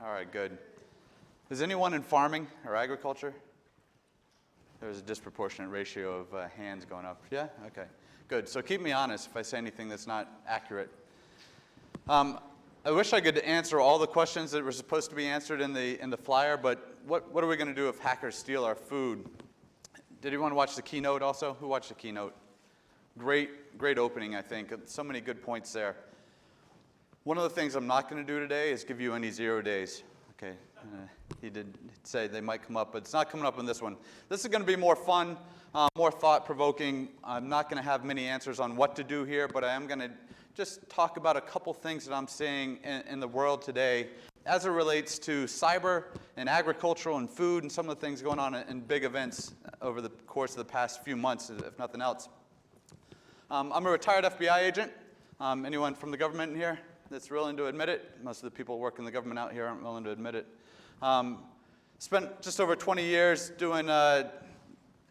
All right, good. Is anyone in farming or agriculture? There's a disproportionate ratio of hands going up. Yeah? Okay, good. So keep me honest if I say anything that's not accurate. I wish I could answer all the questions that were supposed to be answered in the flyer, but what are we going to do if hackers steal our food? Did anyone watch the keynote also? Who watched the keynote? Great opening, I think. So many good points there. One of the things I'm not going to do today is give you any 0 days. Okay, he did say they might come up, but it's not coming up in this one. This is going to be more fun, more thought-provoking. I'm not going to have many answers on what to do here, but I am going to just talk about a couple things that I'm seeing in the world today as it relates to cyber and agricultural and food and some of the things going on in big events over the course of the past few months, if nothing else. I'm a retired FBI agent. Anyone from the government in here that's willing to admit it? Most of the people working in the government out here aren't willing to admit it. Spent just over 20 years doing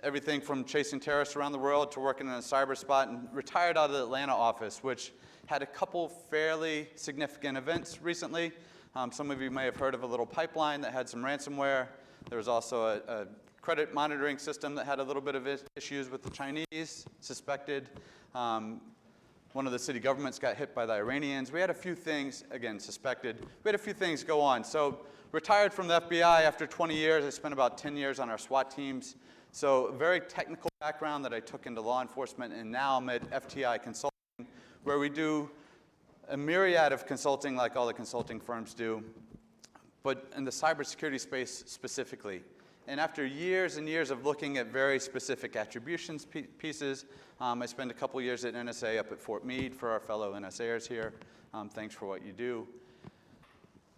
everything from chasing terrorists around the world to working in a cyber spot, and retired out of the Atlanta office, which had a couple fairly significant events recently. Some of you may have heard of a little pipeline that had some ransomware. There was also a credit monitoring system that had a little bit of issues with the Chinese, suspected. One of the city governments got hit by the Iranians. We had a few things, again, suspected. We had a few things go on. So retired from the FBI after 20 years. I spent about 10 years on our SWAT teams. So a very technical background that I took into law enforcement, and now I'm at FTI Consulting, where we do a myriad of consulting like all the consulting firms do, but in the cybersecurity space specifically. And after years and years of looking at very specific attributions pieces, I spent a couple years at NSA up at Fort Meade for our fellow NSAers here. Thanks for what you do.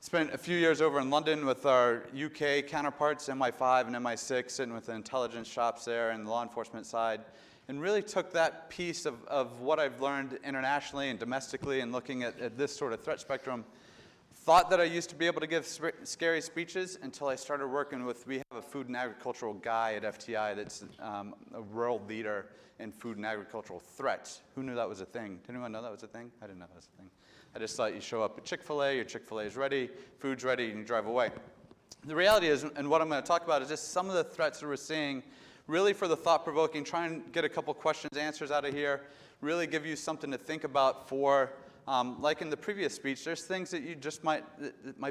Spent a few years over in London with our UK counterparts, MI5 and MI6, sitting with the intelligence shops there and the law enforcement side, and really took that piece of what I've learned internationally and domestically and looking at this sort of threat spectrum. Thought that I used to be able to give scary speeches until I started working with, we have a food and agricultural guy at FTI that's a world leader in food and agricultural threats. Who knew that was a thing? Did anyone know that was a thing? I didn't know that was a thing. I just thought you show up at Chick-fil-A, your Chick-fil-A is ready, food's ready, and you drive away. The reality is, and what I'm going to talk about is just some of the threats that we're seeing, really for the thought-provoking, try and get a couple questions, answers out of here, really give you something to think about for, like in the previous speech, there's things that you just might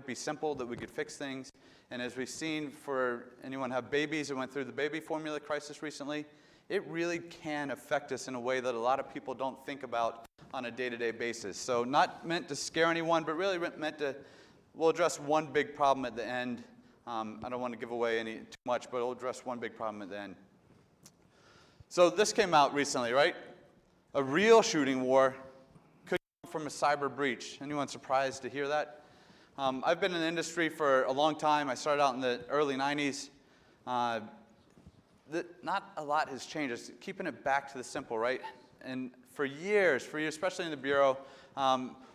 be simple, that we could fix things. And as we've seen, for anyone have babies who went through the baby formula crisis recently, it really can affect us in a way that a lot of people don't think about on a day-to-day basis. So not meant to scare anyone, but really meant to, we'll address one big problem at the end. I don't want to give away too much, but we'll address one big problem at the end. So this came out recently, right? A real shooting war could come from a cyber breach. Anyone surprised to hear that? I've been in the industry for a long time. I started out in the early 90s. Not a lot has changed. It's keeping it back to the simple, right? And for years, especially in the Bureau,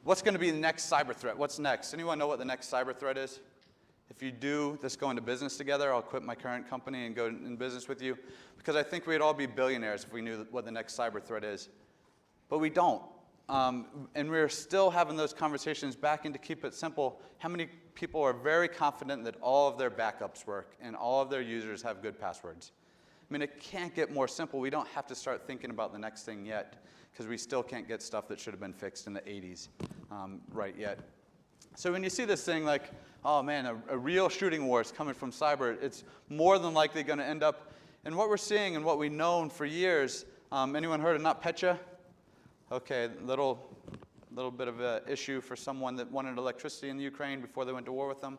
what's going to be the next cyber threat? What's next? Anyone know what the next cyber threat is? If you do, let's go into business together. I'll quit my current company and go in business with you, because I think we'd all be billionaires if we knew what the next cyber threat is. But we don't. And we're still having those conversations back into keep it simple. How many people are very confident that all of their backups work and all of their users have good passwords? I mean, it can't get more simple. We don't have to start thinking about the next thing yet, because we still can't get stuff that should have been fixed in the 80s right yet. So when you see this thing like, oh man, a real shooting war is coming from cyber, it's more than likely going to end up, and what we're seeing and what we've known for years, anyone heard of NotPetya? Okay, little bit of an issue for someone that wanted electricity in the Ukraine before they went to war with them.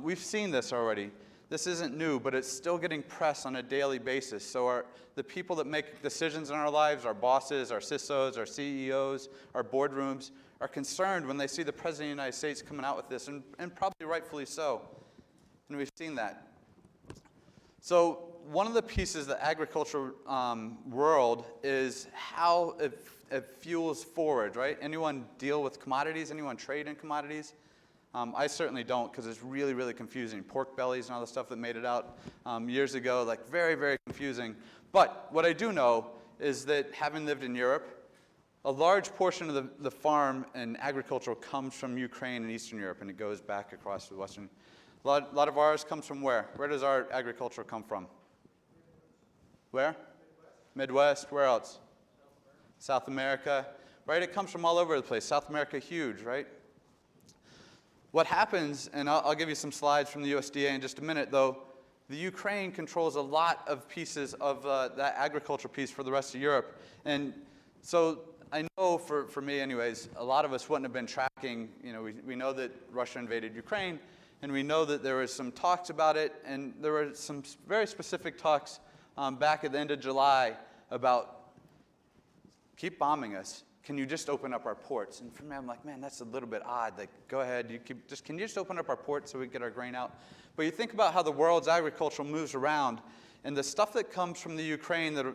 We've seen this already. This isn't new, but it's still getting press on a daily basis. So the people that make decisions in our lives, our bosses, our CISOs, our CEOs, our boardrooms, are concerned when they see the President of the United States coming out with this, and probably rightfully so. And we've seen that. So one of the pieces of the agricultural world is how it fuels forward, right? Anyone deal with commodities? Anyone trade in commodities? I certainly don't, because it's really, really confusing. Pork bellies and all the stuff that made it out years ago, like very, very confusing. But what I do know is that having lived in Europe, A large portion of the farm and agriculture comes from Ukraine and Eastern Europe, and it goes back across the Western. A lot of ours comes from where? Where does our agriculture come from? Where? Midwest. Where else? South America. Right? It comes from all over the place. South America, huge, right? What happens, and I'll give you some slides from the USDA in just a minute, though, the Ukraine controls a lot of pieces of that agriculture piece for the rest of Europe. And so I know for me anyways, a lot of us wouldn't have been tracking, we know that Russia invaded Ukraine, and we know that there was some talks about it, and there were some very specific talks back at the end of July about keep bombing us. Can you just open up our ports? And for me, I'm like, man, that's a little bit odd. Like, go ahead, can you just open up our ports so we can get our grain out? But you think about how the world's agriculture moves around, and the stuff that comes from the Ukraine, that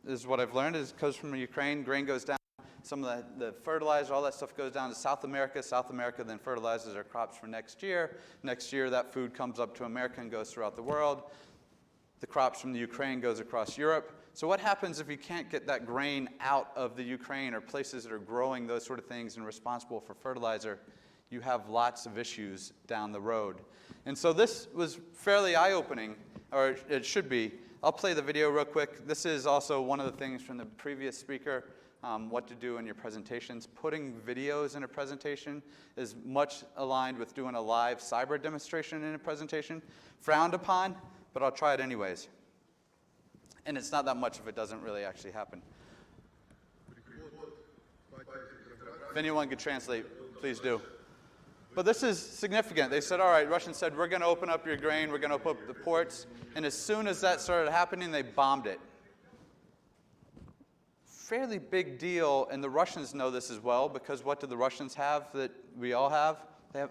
is what I've learned, is comes from the Ukraine, grain goes down, some of the fertilizer, all that stuff goes down to South America. South America then fertilizes our crops for next year. Next year, that food comes up to America and goes throughout the world. The crops from the Ukraine goes across Europe. So what happens if you can't get that grain out of the Ukraine or places that are growing those sort of things and responsible for fertilizer? You have lots of issues down the road. And so this was fairly eye-opening, or it should be. I'll play the video real quick. This is also one of the things from the previous speaker, what to do in your presentations. Putting videos in a presentation is much aligned with doing a live cyber demonstration in a presentation. Frowned upon, but I'll try it anyways. And it's not that much if it doesn't really actually happen. If anyone could translate, please do. But this is significant. They said, all right, Russians said, we're going to open up your grain, we're going to open up the ports. And as soon as that started happening, they bombed it. Fairly big deal, and the Russians know this as well, because what do the Russians have that we all have?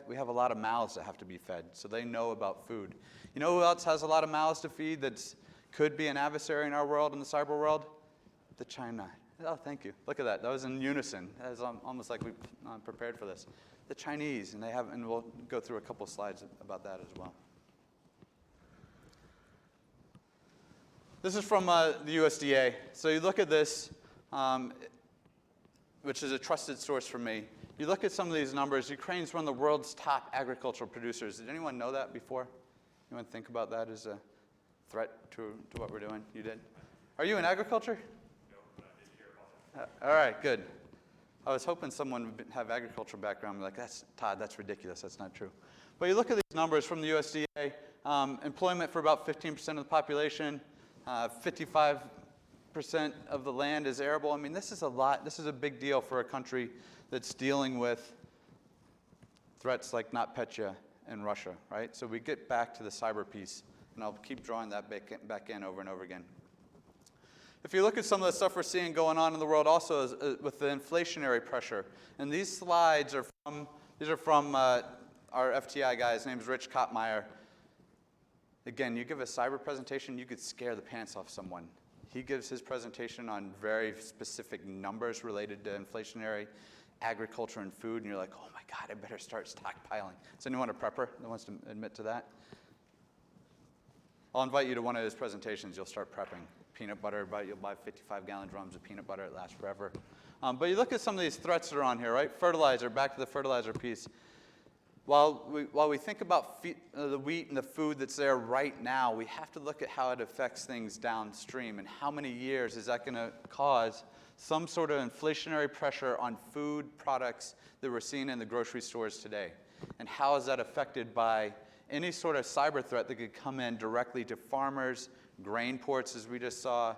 We have a lot of mouths that have to be fed, so they know about food. You know who else has a lot of mouths to feed that could be an adversary in our world, in the cyber world? The China. Oh, thank you. Look at that. That was in unison. That was almost like we prepared for this. The Chinese, and we'll go through a couple slides about that as well. This is from the USDA. So you look at this, which is a trusted source for me. You look at some of these numbers. Ukraine's one of the world's top agricultural producers. Did anyone know that before? Anyone think about that as a threat to what we're doing? You did? Are you in agriculture? No, but I did hear about that. All right, good. I was hoping someone would have agricultural background and be like, that's Todd, that's ridiculous, that's not true. But you look at these numbers from the USDA, employment for about 15% of the population, 55% of the land is arable. I mean, this is a lot. This is a big deal for a country that's dealing with threats like NotPetya and Russia, right? So we get back to the cyber piece, and I'll keep drawing that back in over and over again. If you look at some of the stuff we're seeing going on in the world also with the inflationary pressure, and these slides are from our FTI guy. His name's Rich Kottmeyer. Again, you give a cyber presentation, you could scare the pants off someone. He gives his presentation on very specific numbers related to inflationary agriculture and food, and you're like, oh my God, I better start stockpiling. Is anyone a prepper that wants to admit to that? I'll invite you to one of his presentations. You'll start prepping. Peanut butter, you'll buy 55-gallon drums of peanut butter. It lasts forever. But you look at some of these threats that are on here, right? Fertilizer, back to the fertilizer piece. While we think about the wheat and the food that's there right now, we have to look at how it affects things downstream, and how many years is that going to cause some sort of inflationary pressure on food products that we're seeing in the grocery stores today. And how is that affected by any sort of cyber threat that could come in directly to farmers, grain ports, as we just saw,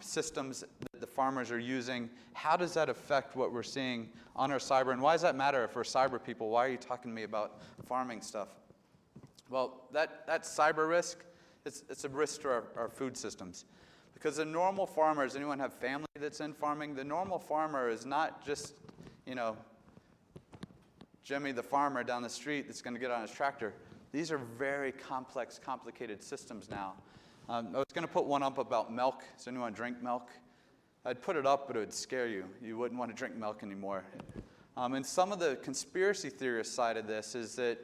systems that the farmers are using. How does that affect what we're seeing on our cyber? And why does that matter if we're cyber people? Why are you talking to me about farming stuff? Well, that cyber risk, it's a risk to our food systems. Because the normal farmer, does anyone have family that's in farming? The normal farmer is not just, Jimmy the farmer down the street that's going to get on his tractor. These are very complex, complicated systems now. I was going to put one up about milk. Does anyone drink milk? I'd put it up, but it would scare you. You wouldn't want to drink milk anymore. And some of the conspiracy theorist side of this is that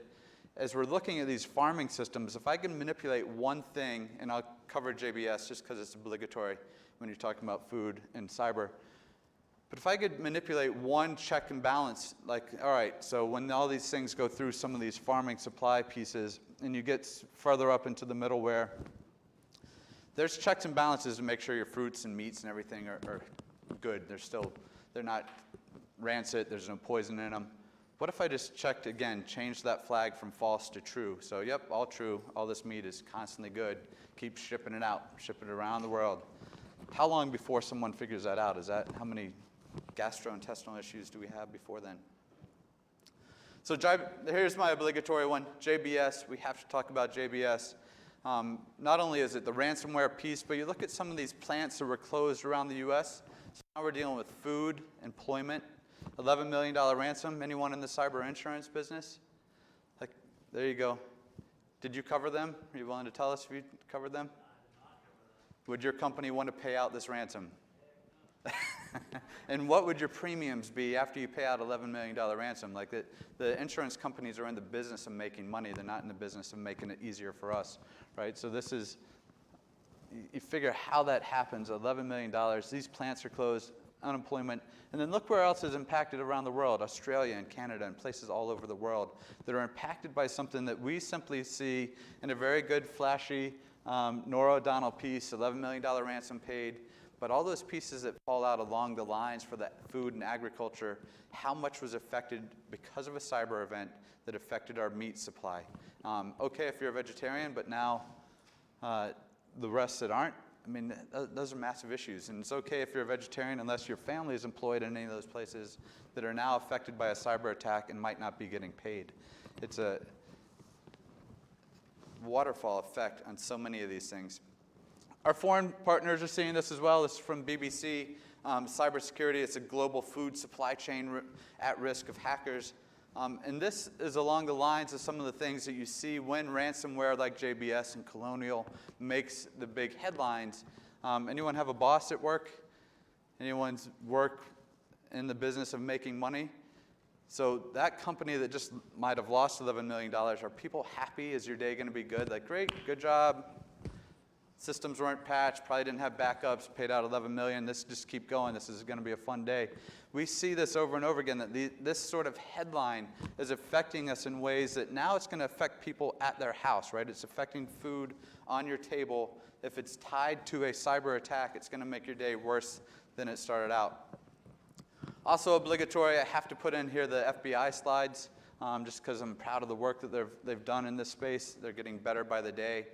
as we're looking at these farming systems, if I can manipulate one thing, and I'll cover JBS just because it's obligatory when you're talking about food and cyber, But if I could manipulate one check and balance, like, all right, so when all these things go through some of these farming supply pieces, and you get further up into the middleware, there's checks and balances to make sure your fruits and meats and everything are good. They're not rancid, there's no poison in them. What if I just checked again, changed that flag from false to true? So yep, all true, all this meat is constantly good. Keep shipping it out, ship it around the world. How long before someone figures that out? How many gastrointestinal issues do we have before then? So here's my obligatory one, JBS. We have to talk about JBS. Not only is it the ransomware piece, but you look at some of these plants that were closed around the US. So now we're dealing with food, employment, $11 million ransom. Anyone in the cyber insurance business? Like, there you go. Did you cover them? Are you willing to tell us if you covered them? Would your company want to pay out this ransom? And what would your premiums be after you pay out $11 million ransom? Like the insurance companies are in the business of making money. They're not in the business of making it easier for us, right? So this is, you figure how that happens, $11 million. These plants are closed, unemployment. And then look where else is impacted around the world, Australia and Canada and places all over the world that are impacted by something that we simply see in a very good, flashy Nora O'Donnell piece, $11 million ransom paid. But all those pieces that fall out along the lines for the food and agriculture, how much was affected because of a cyber event that affected our meat supply? Okay if you're a vegetarian, but now the rest that aren't, I mean, those are massive issues. And it's okay if you're a vegetarian unless your family is employed in any of those places that are now affected by a cyber attack and might not be getting paid. It's a waterfall effect on so many of these things. Our foreign partners are seeing this as well. This is from BBC. Cybersecurity, it's a global food supply chain at risk of hackers. And this is along the lines of some of the things that you see when ransomware like JBS and Colonial makes the big headlines. Anyone have a boss at work? Anyone's work in the business of making money? So that company that just might have lost $11 million, are people happy? Is your day going to be good? Like, great, good job. Systems weren't patched, probably didn't have backups, paid out $11 million. This just keep going. This is going to be a fun day. We see this over and over again, that this sort of headline is affecting us in ways that now it's going to affect people at their house, right? It's affecting food on your table. If it's tied to a cyber attack, it's going to make your day worse than it started out. Also obligatory, I have to put in here the FBI slides, just because I'm proud of the work that they've done in this space. They're getting better by the day.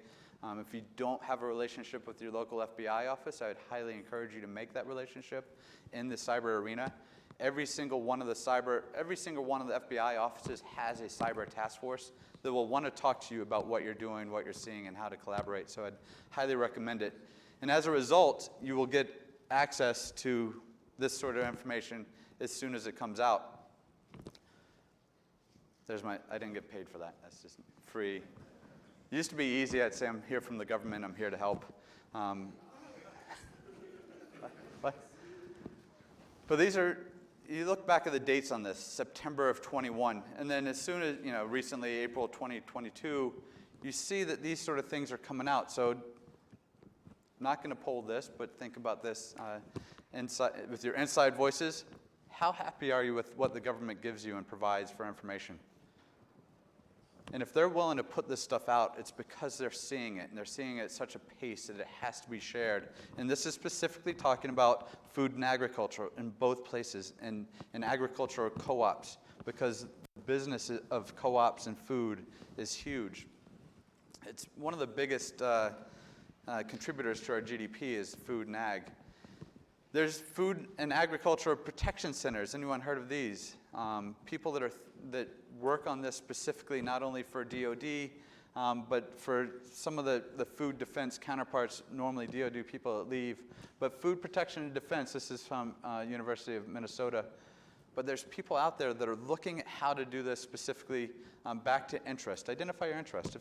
If you don't have a relationship with your local FBI office, I would highly encourage you to make that relationship in the cyber arena. Every single one of the FBI offices has a cyber task force that will want to talk to you about what you're doing, what you're seeing, and how to collaborate. So I'd highly recommend it. And as a result, you will get access to this sort of information as soon as it comes out. I didn't get paid for that. That's just free. It used to be easy. I'd say I'm here from the government. I'm here to help. What? But these are, you look back at the dates on this, September of 21, and then as soon as, recently, April 2022, you see that these sort of things are coming out. So I'm not going to poll this, but think about this with your inside voices. How happy are you with what the government gives you and provides for information? And if they're willing to put this stuff out, it's because they're seeing it, and they're seeing it at such a pace that it has to be shared. And this is specifically talking about food and agriculture in both places, and agricultural co-ops, because the business of co-ops and food is huge. It's one of the biggest contributors to our GDP is food and ag. There's food and agricultural protection centers. Anyone heard of these? People that work on this specifically not only for DoD, but for some of the food defense counterparts, normally DoD people that leave. But food protection and defense, this is from University of Minnesota. But there's people out there that are looking at how to do this specifically back to interest. Identify your interest.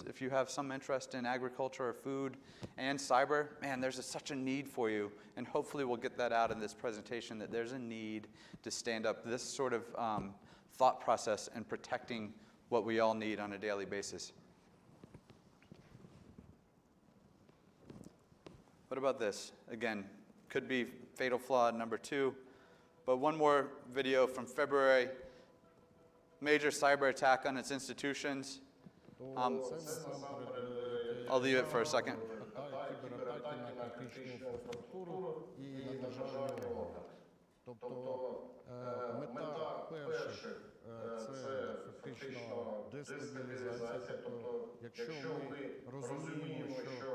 If you have some interest in agriculture or food and cyber, man, there's such a need for you. And hopefully we'll get that out in this presentation, that there's a need to stand up this sort of thought process and protecting what we all need on a daily basis. What about this? Again, could be fatal flaw number 2. But one more video from February, major cyber attack on its institutions. I'll leave it for a second. Кібератаки на критичну інфраструктуру і на державні органи. Тобто мета перших це фактично дестабілізація. Тобто, якщо ми розуміємо, що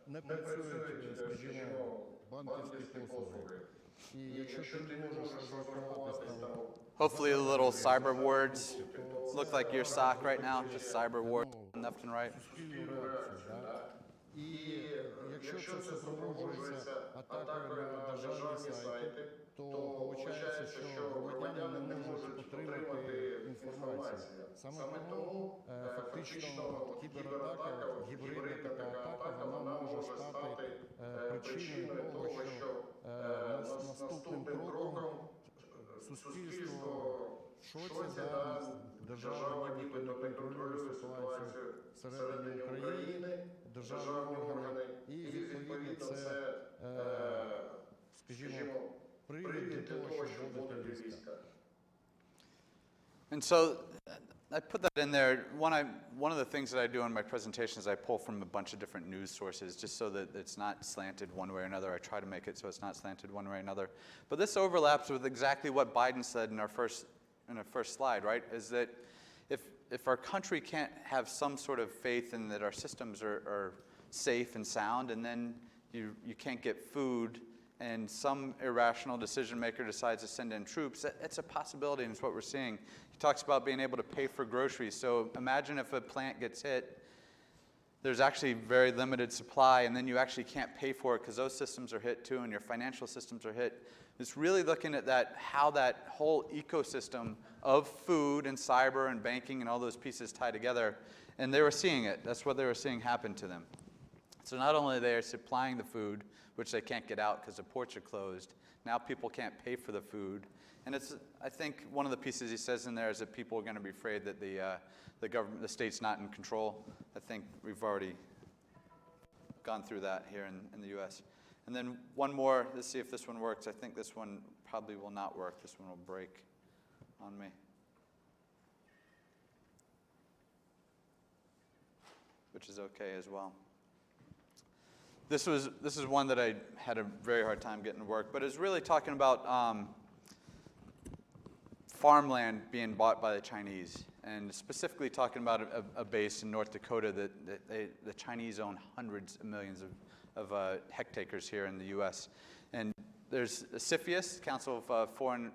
не працюють, скажімо, банківські послуги, і якщо ти не можеш розрахуватися там. Hopefully the little cyber words look like your sock right now, just cyber words left and right. І якщо це супроводжується атакою на державні сайти, то виходить, що громадяни не можуть отримати інформацію. Саме тому фактично кібератака, гібридна така атака, вона може стати причиною того, що наступним кроком суспільство в шоці, держава нібито не контролює ситуацію всередині України, державні органи, і відповідно це, скажімо, привід для того, щоб вводити війська. And so I put that in there. One of the things that I do in my presentation is I pull from a bunch of different news sources just so that it's not slanted one way or another. I try to make it so it's not slanted one way or another. But this overlaps with exactly what Biden said in our first slide, right? Is that if our country can't have some sort of faith in that our systems are safe and sound, and then you can't get food, and some irrational decision maker decides to send in troops, it's a possibility, and it's what we're seeing. He talks about being able to pay for groceries. So imagine if a plant gets hit, there's actually very limited supply, and then you actually can't pay for it because those systems are hit too, and your financial systems are hit. It's really looking at how that whole ecosystem of food and cyber and banking and all those pieces tie together, and they were seeing it. That's what they were seeing happen to them. So not only are they supplying the food, which they can't get out because the ports are closed, now people can't pay for the food. And I think one of the pieces he says in there is that people are going to be afraid that the government, the state's not in control. I think we've already gone through that here in the US. And then one more, let's see if this one works. I think this one probably will not work. This one will break on me. Which is okay as well. This is one that I had a very hard time getting to work, but it's really talking about farmland being bought by the Chinese, and specifically talking about a base in North Dakota that the Chinese own hundreds of millions of hectares here in the U.S. And there's a CFIUS, Council of Foreign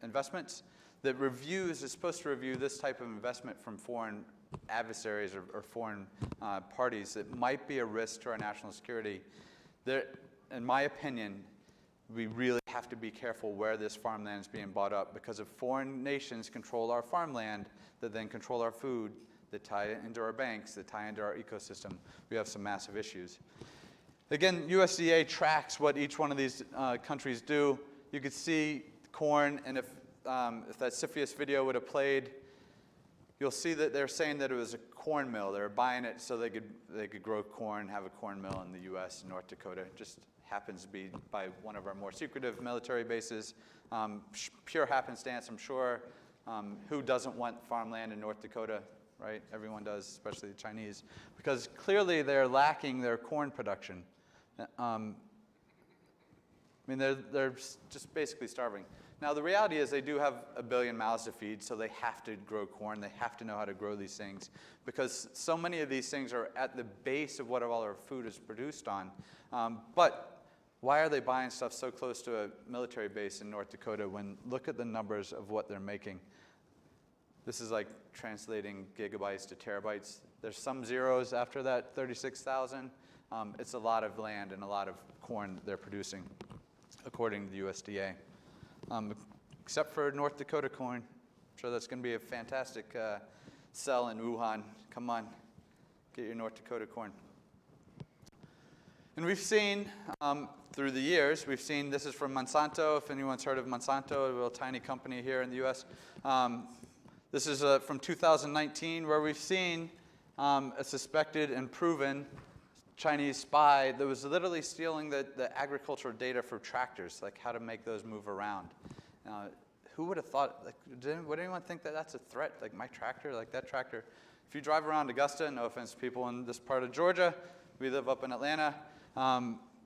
Investments, that is supposed to review this type of investment from foreign adversaries or foreign parties that might be a risk to our national security. In my opinion, we really have to be careful where this farmland is being bought up, because if foreign nations control our farmland, that then control our food, that tie into our banks, that tie into our ecosystem, we have some massive issues. Again, USDA tracks what each one of these countries do. You could see corn, and if that CFIUS video would have played, you'll see that they're saying that it was a corn mill. They were buying it so they could grow corn, have a corn mill in the U.S. and North Dakota. It just happens to be by one of our more secretive military bases. Pure happenstance, I'm sure. Who doesn't want farmland in North Dakota, right? Everyone does, especially the Chinese, because clearly they're lacking their corn production. I mean, they're just basically starving. Now, the reality is they do have 1 billion mouths to feed, so they have to grow corn. They have to know how to grow these things, because so many of these things are at the base of what all our food is produced on. But why are they buying stuff so close to a military base in North Dakota when look at the numbers of what they're making? This is like translating gigabytes to terabytes. There's some zeros after that, 36,000. It's a lot of land and a lot of corn they're producing, according to the USDA. Except for North Dakota corn. I'm sure that's going to be a fantastic sell in Wuhan. Come on, get your North Dakota corn. And we've seen, through the years, this is from Monsanto. If anyone's heard of Monsanto, a little tiny company here in the U.S. This is from 2019, where we've seen a suspected and proven Chinese spy that was literally stealing the agricultural data for tractors, like how to make those move around. Who would have thought, like, would anyone think that that's a threat? Like my tractor, like that tractor. If you drive around Augusta, no offense to people in this part of Georgia, we live up in Atlanta,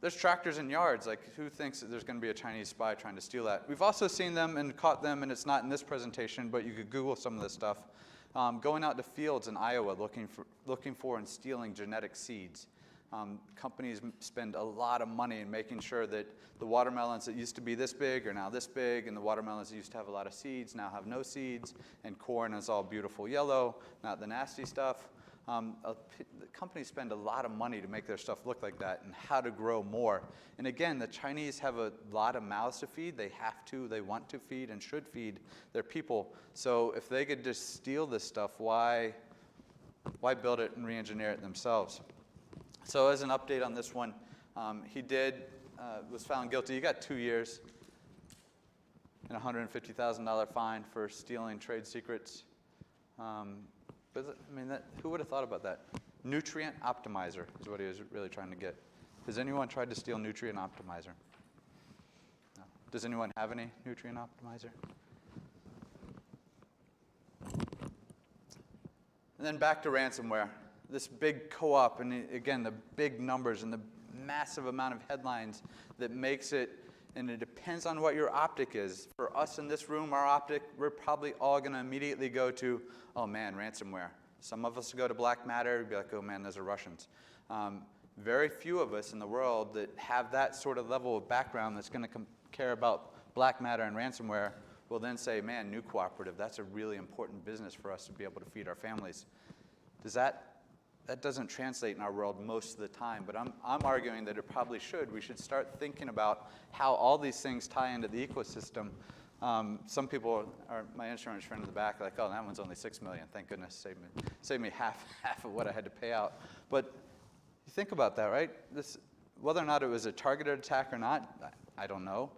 there's tractors in yards. Like who thinks that there's going to be a Chinese spy trying to steal that? We've also seen them and caught them, and it's not in this presentation, but you could Google some of this stuff, going out to fields in Iowa looking for and stealing genetic seeds. Companies spend a lot of money in making sure that the watermelons that used to be this big are now this big, and the watermelons that used to have a lot of seeds now have no seeds, and corn is all beautiful yellow, not the nasty stuff. Companies spend a lot of money to make their stuff look like that and how to grow more. And again, the Chinese have a lot of mouths to feed. They have to, they want to feed and should feed their people. So if they could just steal this stuff, why build it and re-engineer it themselves? So as an update on this one, he was found guilty. He got 2 years and a $150,000 fine for stealing trade secrets. But I mean, who would have thought about that? Nutrient optimizer is what he was really trying to get. Has anyone tried to steal nutrient optimizer? No. Does anyone have any nutrient optimizer? And then back to ransomware. This big co-op, and again, the big numbers and the massive amount of headlines that makes it, and it depends on what your optic is. For us in this room, our optic, we're probably all going to immediately go to, oh man, ransomware. Some of us go to black matter, be like, oh man, those are Russians. Very few of us in the world that have that sort of level of background that's going to care about black matter and ransomware will then say, man, new cooperative, that's a really important business for us to be able to feed our families. That doesn't translate in our world most of the time, but I'm arguing that it probably should. We should start thinking about how all these things tie into the ecosystem. Some people are my insurance friend in the back, like, oh, that one's only $6 million. Thank goodness, saved me half of what I had to pay out. But you think about that, right? Whether or not it was a targeted attack or not, I don't know.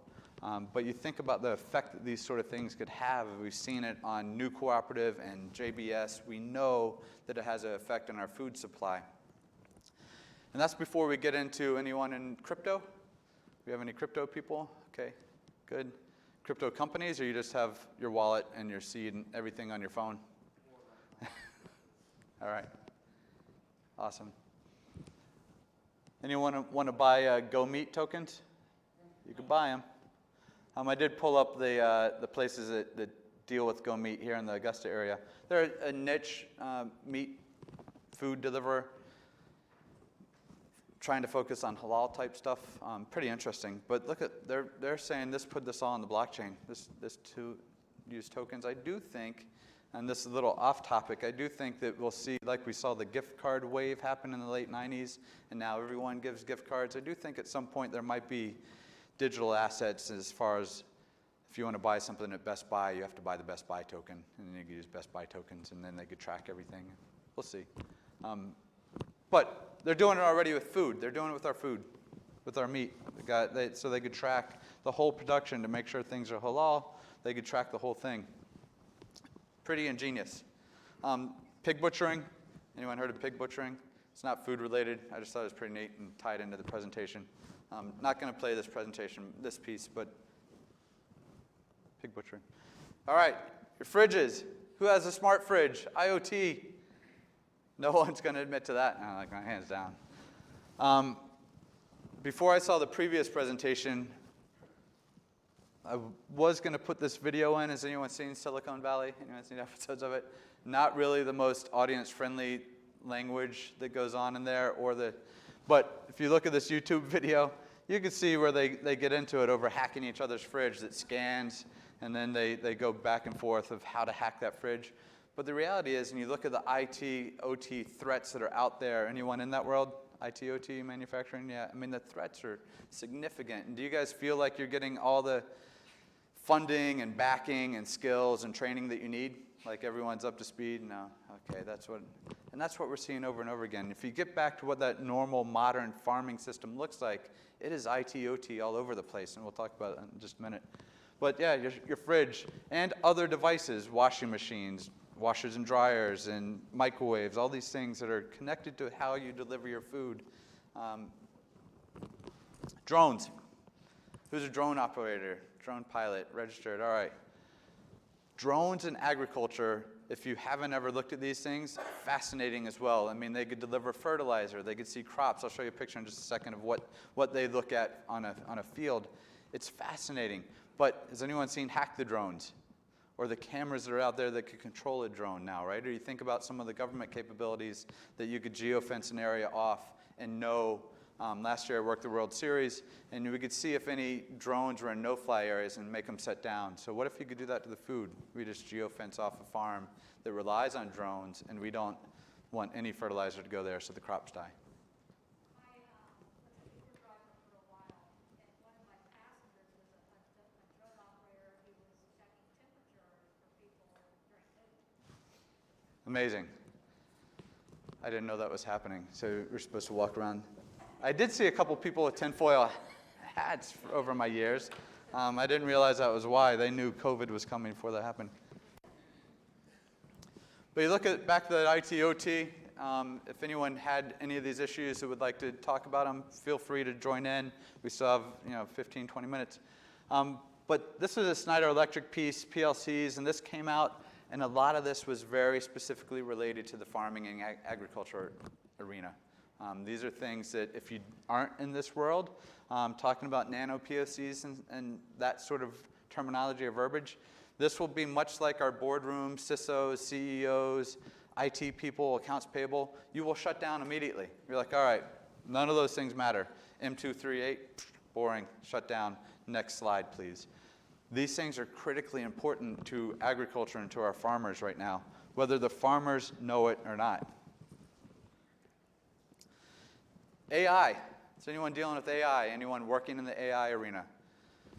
But you think about the effect that these sort of things could have. We've seen it on New Cooperative and JBS. We know that it has an effect on our food supply. And that's before we get into anyone in crypto. We have any crypto people? Okay, good. Crypto companies, or you just have your wallet and your seed and everything on your phone? All right, awesome. Anyone want to buy Go Meat tokens? You can buy them. I did pull up the places that deal with Go Meat here in the Augusta area. They're a niche meat food deliverer, trying to focus on halal type stuff. Pretty interesting. But look at they're saying put this all on the blockchain. This to use tokens. I do think, and this is a little off topic, I do think that we'll see, like we saw the gift card wave happen in the late 90s, and now everyone gives gift cards. I do think at some point there might be digital assets as far as if you want to buy something at Best Buy, you have to buy the Best Buy token, and then you can use Best Buy tokens, and then they could track everything. We'll see. But they're doing it already with food. They're doing it with our food, with our meat. So they could track the whole production to make sure things are halal. They could track the whole thing. Pretty ingenious. Pig butchering. Anyone heard of pig butchering? It's not food related. I just thought it was pretty neat and tied into the presentation. Not going to play this piece, but pig butchering. All right, your fridges. Who has a smart fridge? IoT. No one's going to admit to that. No, like my hands down. Before I saw the previous presentation, I was going to put this video in. Has anyone seen Silicon Valley? Anyone seen episodes of it? Not really the most audience-friendly language that goes on in there, but if you look at this YouTube video, you can see where they get into it over hacking each other's fridge that scans, and then they go back and forth of how to hack that fridge. But the reality is, when you look at the IT, OT threats that are out there, anyone in that world? IT, OT, manufacturing? Yeah, I mean, the threats are significant. And do you guys feel like you're getting all the funding and backing and skills and training that you need? Like everyone's up to speed? No. Okay, that's what we're seeing over and over again. If you get back to what that normal modern farming system looks like, it is IT, OT all over the place, and we'll talk about it in just a minute. But yeah, your fridge and other devices, washing machines, washers and dryers and microwaves, all these things that are connected to how you deliver your food. Drones. Who's a drone operator? Drone pilot, registered, all right. Drones in agriculture, if you haven't ever looked at these things, fascinating as well. I mean, they could deliver fertilizer, they could see crops. I'll show you a picture in just a second of what they look at on a field. It's fascinating. But has anyone seen Hack the Drones? Or the cameras that are out there that could control a drone now, right? Or you think about some of the government capabilities that you could geofence an area off and know. Last year I worked the World Series, and we could see if any drones were in no-fly areas and make them set down. So what if you could do that to the food? We just geofence off a farm that relies on drones, and we don't want any fertilizer to go there, so the crops die. I was a Uber driver for a while, and one of my passengers was a drone operator who was checking temperatures for people during COVID. Amazing. I didn't know that was happening. So we're supposed to walk around. I did see a couple people with tinfoil hats over my years. I didn't realize that was why. They knew COVID was coming before that happened. But you look at back to that IT/OT. If anyone had any of these issues that would like to talk about them, feel free to join in. We still have 15, 20 minutes. But this was a Schneider Electric piece, PLCs, and this came out, and a lot of this was very specifically related to the farming and agriculture arena. These are things that if you aren't in this world, talking about nano POCs and that sort of terminology or verbiage, this will be much like our boardroom, CISOs, CEOs, IT people, accounts payable. You will shut down immediately. You're like, all right, none of those things matter. M238, boring, shut down. Next slide, please. These things are critically important to agriculture and to our farmers right now, whether the farmers know it or not. AI. Is anyone dealing with AI? Anyone working in the AI arena?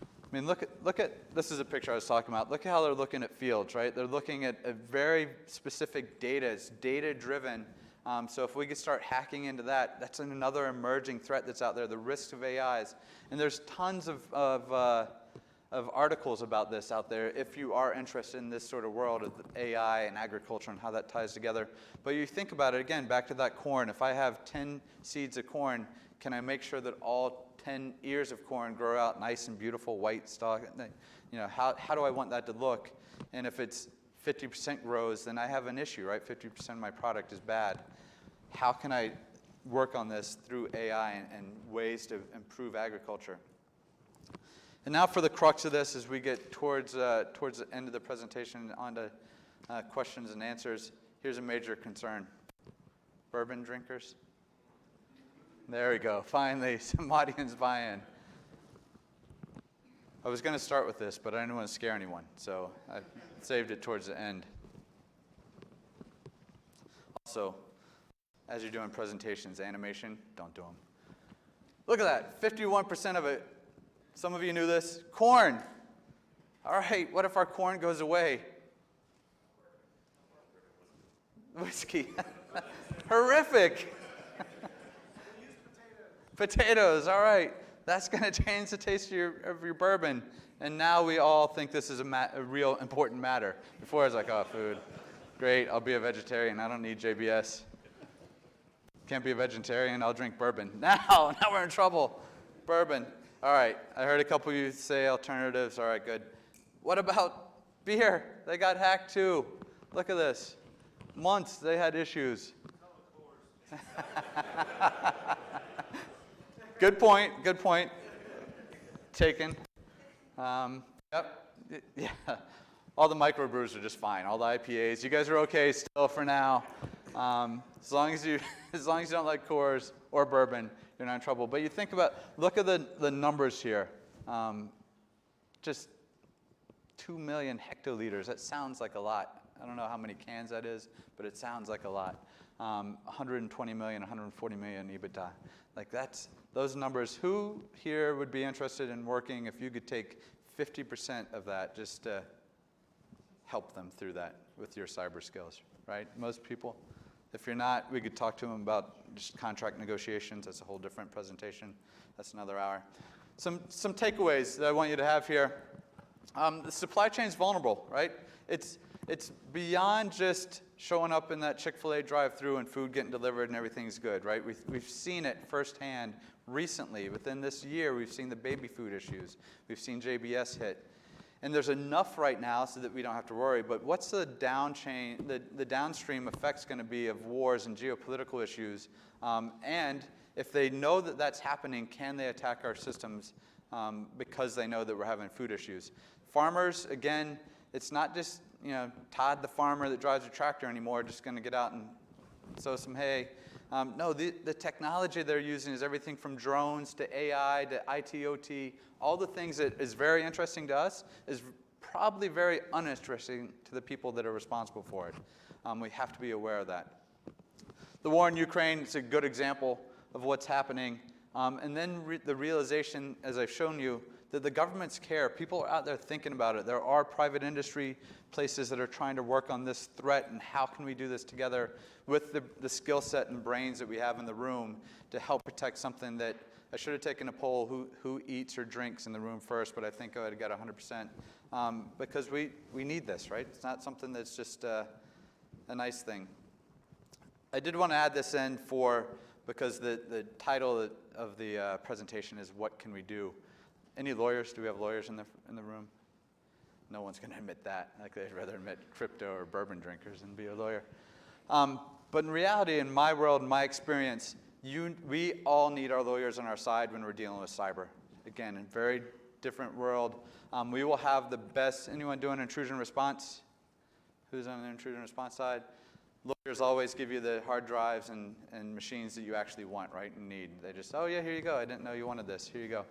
I mean, look at, this is a picture I was talking about. Look at how they're looking at fields, right? They're looking at a very specific data. It's data-driven. So if we could start hacking into that, that's another emerging threat that's out there, the risks of AIs. And there's tons of articles about this out there if you are interested in this sort of world of AI and agriculture and how that ties together. But you think about it, again, back to that corn. If I have 10 seeds of corn, can I make sure that all 10 ears of corn grow out nice and beautiful white stalk? How do I want that to look? And if it's 50% grows, then I have an issue, right? 50% of my product is bad. How can I work on this through AI and ways to improve agriculture? And now for the crux of this, as we get towards the end of the presentation, onto questions and answers, here's a major concern. Bourbon drinkers? There we go. Finally, some audience buy-in. I was going to start with this, but I didn't want to scare anyone, so I saved it towards the end. Also, as you're doing presentations, animation, don't do them. Look at that, 51% of it. Some of you knew this. Corn. All right, what if our corn goes away? Whiskey. Horrific. Potatoes, all right. That's going to change the taste of your bourbon. And now we all think this is a real important matter. Before I was like, oh, food. Great, I'll be a vegetarian. I don't need JBS. Can't be a vegetarian, I'll drink bourbon. Now we're in trouble. Bourbon. All right, I heard a couple of you say alternatives. All right, good. What about beer? They got hacked too. Look at this. Months they had issues. Good point. Taken. Yep. Yeah. All the microbrews are just fine. All the IPAs. You guys are okay still for now. As long as you don't like Coors or bourbon, you're not in trouble. But you think about, look at the numbers here. Just 2 million hectoliters. That sounds like a lot. I don't know how many cans that is, but it sounds like a lot. 120 million, 140 million EBITDA. Like those numbers. Who here would be interested in working if you could take 50% of that just to help them through that with your cyber skills, right? Most people. If you're not, we could talk to them about just contract negotiations. That's a whole different presentation. That's another hour. Some takeaways that I want you to have here. The supply chain's vulnerable, right? It's it's beyond just showing up in that Chick-fil-A drive-thru and food getting delivered and everything's good, right? We've seen it firsthand recently. Within this year, we've seen the baby food issues. We've seen JBS hit. And there's enough right now so that we don't have to worry, but what's the the downstream effects going to be of wars and geopolitical issues? And if they know that that's happening, can they attack our systems because they know that we're having food issues? Farmers, again, it's not just Todd the farmer that drives a tractor anymore, just going to get out and sow some hay. No, the technology they're using is everything from drones to AI to ITOT. All the things that is very interesting to us is probably very uninteresting to the people that are responsible for it. We have to be aware of that. The war in Ukraine is a good example of what's happening. And then the realization, as I've shown you, that the governments care. People are out there thinking about it. There are private industry places that are trying to work on this threat and how can we do this together with the skill set and brains that we have in the room to help protect something that I should have taken a poll who eats or drinks in the room first, but I think I would have got 100% because we need this, right? It's not something that's just a nice thing. I did want to add this in because the title of the presentation is What Can We Do? Any lawyers? Do we have lawyers in the room? No one's going to admit that. Like they'd rather admit crypto or bourbon drinkers than be a lawyer. But in reality, in my world, in my experience, we all need our lawyers on our side when we're dealing with cyber. Again, in a very different world. We will have the best. Anyone doing intrusion response? Who's on the intrusion response side? Lawyers always give you the hard drives and machines that you actually want, right, and need. They just, oh yeah, here you go. I didn't know you wanted this. Here you go.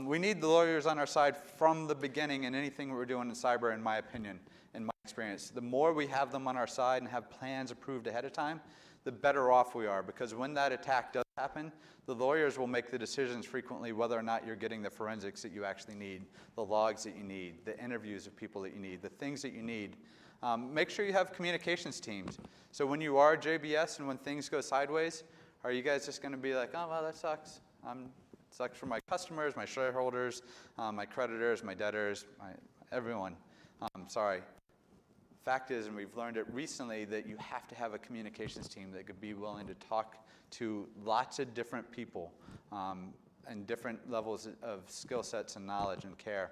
We need the lawyers on our side from the beginning in anything we're doing in cyber, in my opinion, in my experience. The more we have them on our side and have plans approved ahead of time, the better off we are. Because when that attack does happen, the lawyers will make the decisions frequently whether or not you're getting the forensics that you actually need, the logs that you need, the interviews of people that you need, the things that you need. Make sure you have communications teams. So when you are JBS and when things go sideways, are you guys just going to be like, oh, well, that sucks. It sucks for my customers, my shareholders, my creditors, my debtors, everyone. Sorry. Fact is, and we've learned it recently, that you have to have a communications team that could be willing to talk to lots of different people and different levels of skill sets and knowledge and care.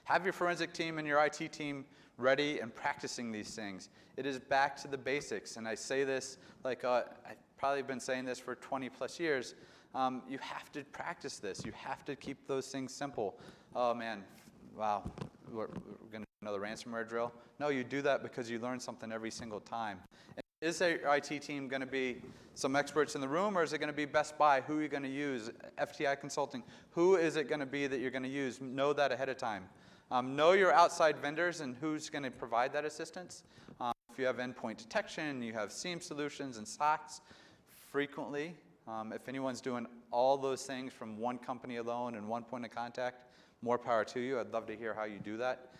Have your forensic team and your IT team ready and practicing these things. It is back to the basics, and I say this like I've probably been saying this for 20 plus years. You have to practice this. You have to keep those things simple. Oh man, wow, we're going to do another ransomware drill? No, you do that because you learn something every single time. And is your IT team going to be some experts in the room, or is it going to be Best Buy? Who are you going to use? FTI Consulting. Who is it going to be that you're going to use? Know that ahead of time. Know your outside vendors and who's going to provide that assistance. If you have endpoint detection, you have SIEM solutions and SOCs, frequently, if anyone's doing all those things from one company alone and one point of contact, more power to you. I'd love to hear how you do that.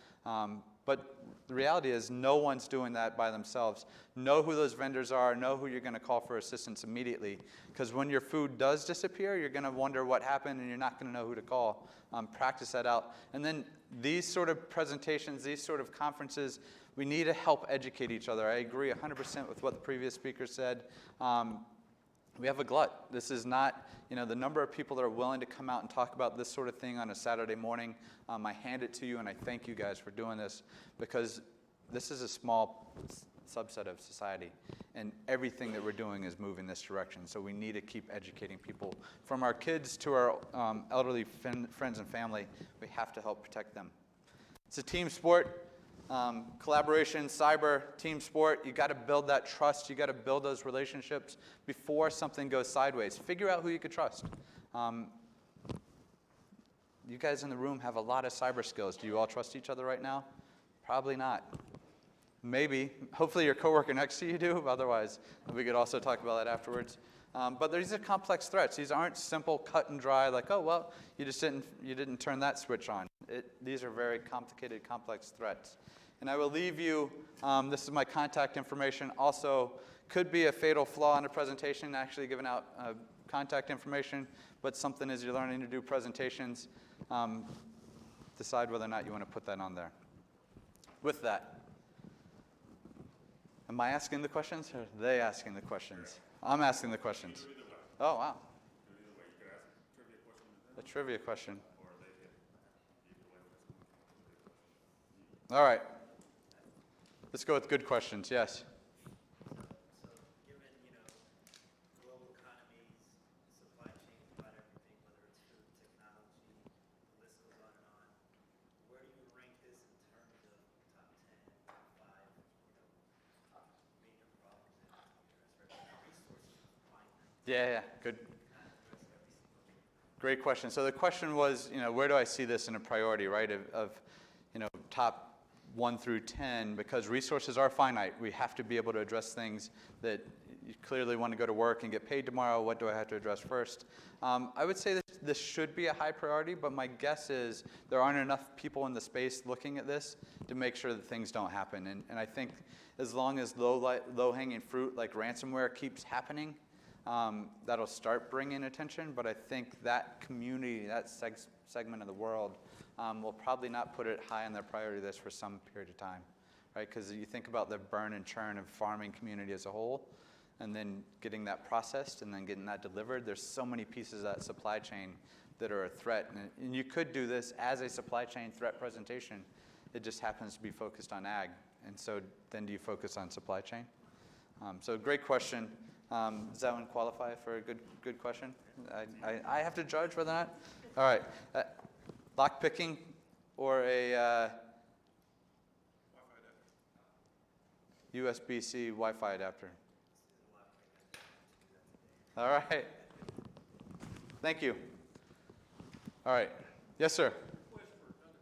But the reality is no one's doing that by themselves. Know who those vendors are. Know who you're going to call for assistance immediately. Because when your food does disappear, you're going to wonder what happened and you're not going to know who to call. Practice that out. And then these sort of presentations, these sort of conferences, we need to help educate each other. I agree 100% with what the previous speaker said. We have a glut. This is not, the number of people that are willing to come out and talk about this sort of thing on a Saturday morning. I hand it to you and I thank you guys for doing this because this is a small subset of society and everything that we're doing is moving this direction. So we need to keep educating people from our kids to our elderly friends and family. We have to help protect them. It's a team sport. Collaboration, cyber, team sport, you got to build that trust. You got to build those relationships before something goes sideways. Figure out who you could trust. You guys in the room have a lot of cyber skills. Do you all trust each other right now? Probably not. Maybe. Hopefully your coworker next to you do. Otherwise, we could also talk about that afterwards. But these are complex threats. These aren't simple, cut and dry, like, oh, well, you didn't turn that switch on. These are very complicated, complex threats. And I will leave you, this is my contact information. Also, could be a fatal flaw in a presentation, actually giving out contact information, but something as you're learning to do presentations, decide whether or not you want to put that on there. With that, Am I asking the questions or are they asking the questions? I'm asking the questions. Oh, wow. A trivia question. All right. Let's go with good questions. Yes. So given, global economies, supply chains, about everything, whether it's food, technology, the list goes on, where do you rank this in terms of top 10, top 5, major problems that need to be addressed? Right now, resources are finite. Yeah, yeah. Good. You can't address every single thing. Great question. So the question was, where do I see this in a priority, right? Of top 1 through 10, because resources are finite. We have to be able to address things that you clearly want to go to work and get paid tomorrow. What do I have to address first? I would say this should be a high priority, but my guess is there aren't enough people in the space looking at this to make sure that things don't happen. And I think as long as low-hanging fruit like ransomware keeps happening, that'll start bringing attention. But I think that community, that segment of the world, will probably not put it high on their priority list for some period of time, right? Because you think about the burn and churn of farming community as a whole, and then getting that processed and then getting that delivered. There's so many pieces of that supply chain that are a threat. And you could do this as a supply chain threat presentation. It just happens to be focused on ag. And so then do you focus on supply chain? So great question. Does that one qualify for a good question? I have to judge whether or not? All right. Lock picking or a USB-C Wi-Fi adapter? All right. Thank you. All right. Yes, sir. Question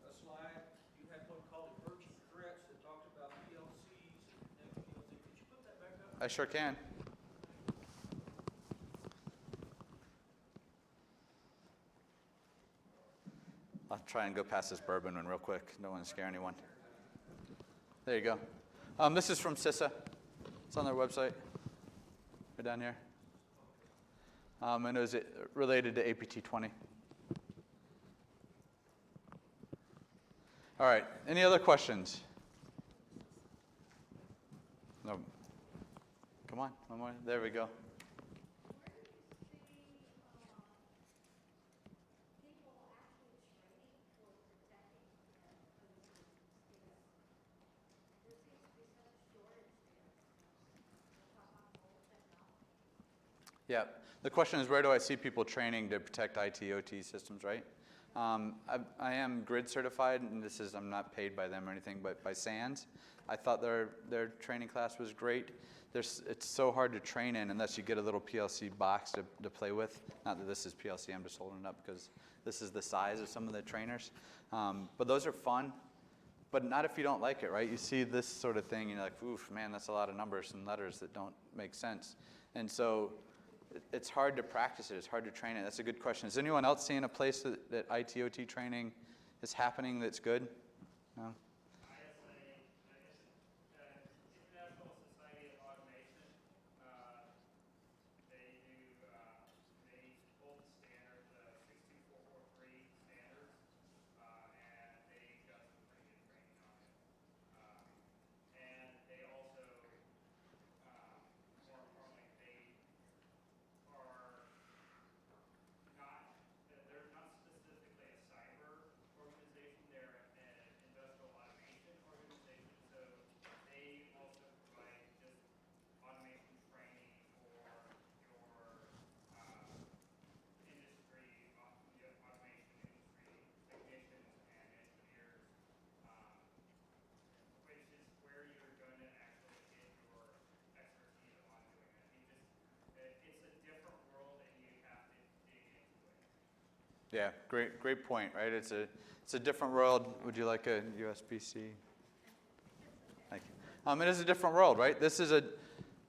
for a slide. You had one called emerging threats that talked about PLCs and PLC. Could you put that back up? I sure can. I'll try and go past this bourbon one real quick. Don't want to scare anyone. There you go. This is from CISA. It's on their website. Right down here. And it was related to APT 20. All right. Any other questions? No. Come on. One more. There we go. Yeah. The question is, where do I see people training to protect IT/OT systems, right? I am grid certified, and I'm not paid by them or anything, but by SANS. I thought their training class was great. It's so hard to train in unless you get a little PLC box to play with. Not that this is PLC, I'm just holding it up because this is the size of some of the trainers. But those are fun, but not if you don't like it, right? You see this sort of thing, and you're like, oof, man, that's a lot of numbers and letters that don't make sense. And so it's hard to practice it. It's hard to train it. That's a good question. Is anyone else seeing a place that IT/OT training is happening that's good? No? International Society of Automation, they pulled the standard, the 62443 standards, and they got some pretty good training on it. And they also, more importantly, they are not, they're not specifically a cyber organization, they're an industrial automation organization, so they also provide just automation training for your industry, automation industry technicians and engineers, which is where you're going to actually get your expertise on doing it. It's a different world and you have to dig into it. Yeah, great point, right? It's a different world. Would you like a USB-C? Thank you. It is a different world, right?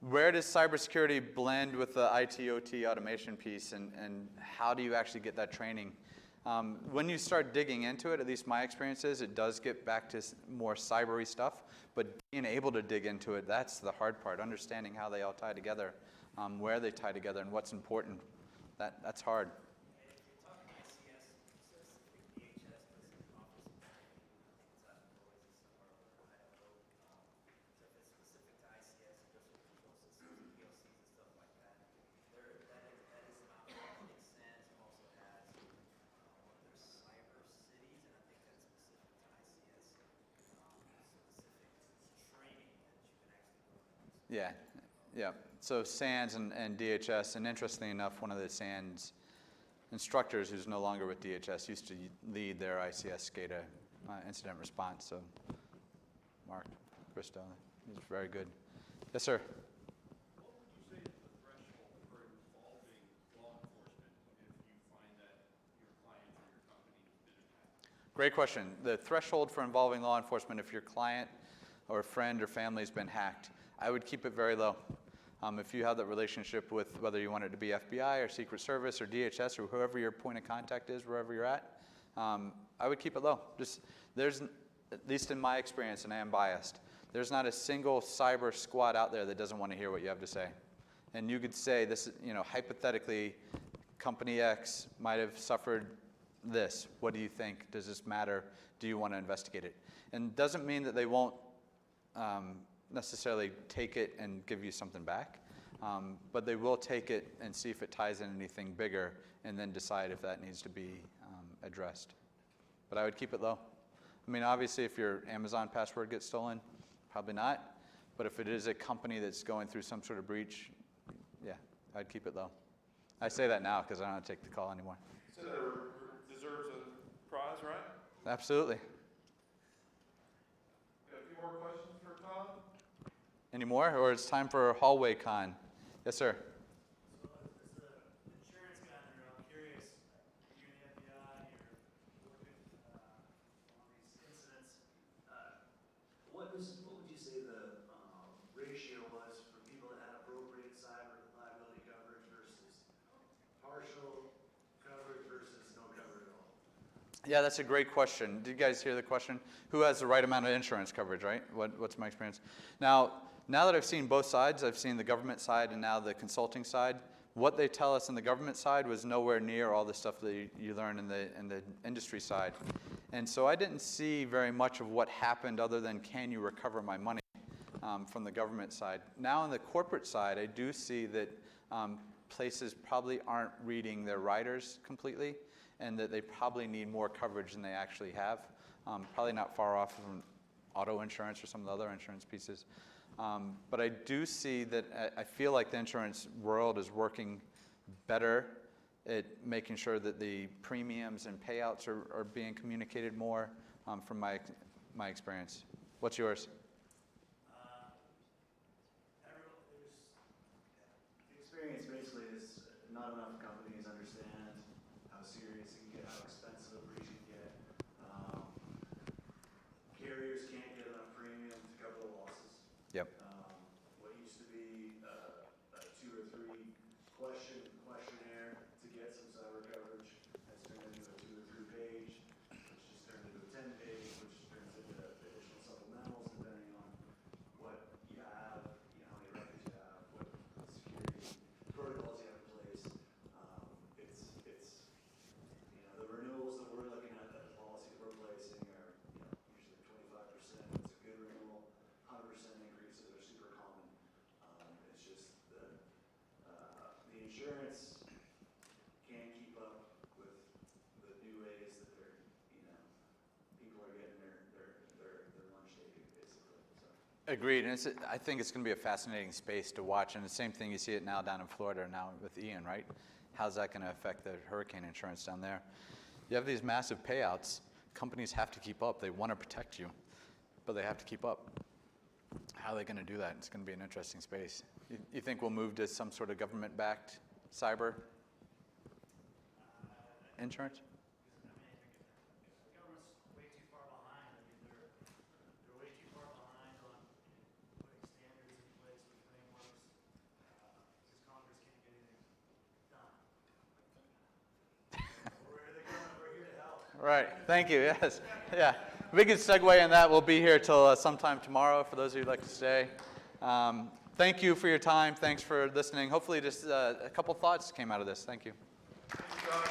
Where does cybersecurity blend with the IT/OT automation piece, and how do you actually get that training? When you start digging into it, at least my experience is, it does get back to more cybery stuff, but being able to dig into it, that's the hard part, understanding how they all tie together, where they tie together, and what's important. That's hard. And if you're talking ICS, specific DHS, specific office, I think it's out in Boise somewhere, or Idaho. So if it's specific to ICS, Yeah, yeah. So SANS and DHS, and interestingly enough, one of the SANS instructors who's no longer with DHS used to lead their ICS SCADA incident response. So Mark Bristow, he's very good. Yes, sir. What would you say is the threshold for involving law enforcement if you find that your client or your company has been attacked? Great question. The threshold for involving law enforcement if your client or friend or family has been hacked, I would keep it very low. If you have that relationship with whether you want it to be FBI or Secret Service or DHS or whoever your point of contact is, wherever you're at, I would keep it low. There's, at least in my experience, and I am biased, there's not a single cyber squad out there that doesn't want to hear what you have to say. And you could say this, hypothetically, company X might have suffered this. What do you think? Does this matter? Do you want to investigate it? And doesn't mean that they won't necessarily take it and give you something back, but they will take it and see if it ties in anything bigger and then decide if that needs to be addressed. But I would keep it low. I mean, obviously, if your Amazon password gets stolen, probably not. But if it is a company that's going through some sort of breach, yeah, I'd keep it low. I say that now because I don't want to take the call anymore. So that deserves a prize, right? Absolutely. Got a few more questions for Todd? Any more, or it's time for hallway con? Yes, sir. So as the insurance guy there, I'm curious, you're in the FBI, you're working on these incidents. What would you say the ratio was for people that had appropriate cyber liability coverage versus partial coverage versus no coverage at all? Yeah, that's a great question. Did you guys hear the question? Who has the right amount of insurance coverage, right? What's my experience? Now that I've seen both sides, I've seen the government side and now the consulting side, what they tell us on the government side was nowhere near all the stuff that you learn in the industry side. And so I didn't see very much of what happened other than can you recover my money from the government side. Now on the corporate side, I do see that places probably aren't reading their riders completely and that they probably need more coverage than they actually have. Probably not far off from auto insurance or some of the other insurance pieces. But I do see that I feel like the insurance world is working better at making sure that the premiums and payouts are being communicated more from my experience. What's yours? The experience basically is not enough companies understand how serious it can get, how expensive a breach can get. Carriers can't get enough premium to cover the losses. Yep. What used to be a 2 or 3 questionnaire to get some cyber coverage has turned into a 2 or 3 page, which just turned into a 10 page, which turns into additional supplementals depending on what you have, how many records you have, what security protocols you have in place. It's the renewals that we're looking at, that policy that we're placing are usually 25%. It's a good renewal. 100% increases are super common. It's just the insurance can't keep up with the new ways that people are getting their lunch daily, basically. So. Agreed, and I think it's going to be a fascinating space to watch, and the same thing you see it now down in Florida now with Ian, right? How's that going to affect the hurricane insurance down there? You have these massive payouts. Companies have to keep up. They want to protect you, but they have to keep up. How are they going to do that? It's going to be an interesting space. You think we'll move to some sort of government-backed cyber insurance? The government's way too far behind. They're way too far behind on putting standards in place with frameworks, because Congress can't get anything done. We're here to help. Right. Thank you. Yes. Yeah. We can segue in that. We'll be here till sometime tomorrow for those of you who'd like to stay. Thank you for your time. Thanks for listening. Hopefully just a couple thoughts came out of this. Thank you. Thank you, Todd.